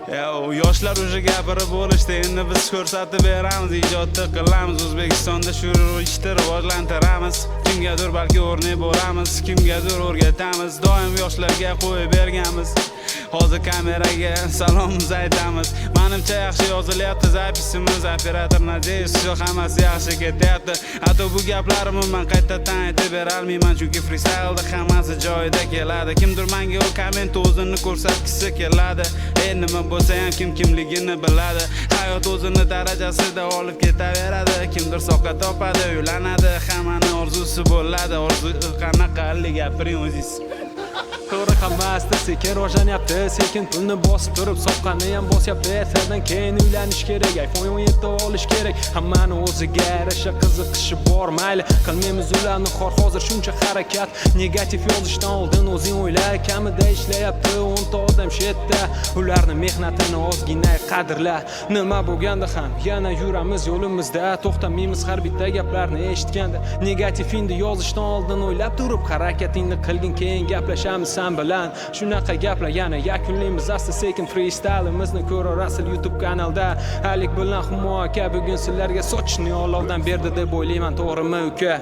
Yoshlar уже gapirib bo'lishdi, endi biz ko'rsatib beramiz, ijodni qilamiz, O'zbekistonda shu ishni rivojlantiramiz. Kimgadir balki o'rnak bo'lamiz, kimgadir o'rgatamiz, doim yoshlarga qo'yib berganmiz. Hozir kameraga salomimiz aytamiz. Menimcha yaxshi yozilyapti zapisimiz, operator Nadejs, hammasi yaxshi ketyapti. Hatto bu gaplarimni men qaytadan aytib bera olmayman, chunki freestyle hammasi joyida keladi. Kimdir menga o komment o'zini ko'rsatgisi keladi. Nima bo'lsa ham kim kimligini biladi. Hayot o'zini darajasida olib ketaveradi. Kimdir soqqa topadi, uylanadi, hammaning orzusi bo'ladi. Orzu qanaqa gapiring o'zingiz. To'g'ri, hammasida sekin rivojlanyapti, sekin pulni bosib turib soqqani ham bosyapti. Ertadan keyin uylanish kerak, iPhone 17 olish kerak. Hammani o'ziga yarasha qiziqishi bor, mayli qilmaymiz ularni xor. Hozir shuncha harakat, negativ yozishdan oldin o'zing o'yla. Kamida ishlayapti 10 ta odam shetda, ularni mehnatini ozgina qadrla. Nima bo'lganda ham yana yuramiz yo'limizda, to'xtamaymiz har bitta gaplarni eshitganda. Negativingni yozishdan oldin o'ylab turib harakatingni qilgin, keyin gaplashamiz sen bilan. Shunaqa gaplar yana yakunlaymiz asta sekin freestyleimizni ko'rarasiz YouTube kanalda. Alik bilan Humo aka bugun sizlarga sochni olovdan berdi deb o'ylayman, to'g'rimi uka?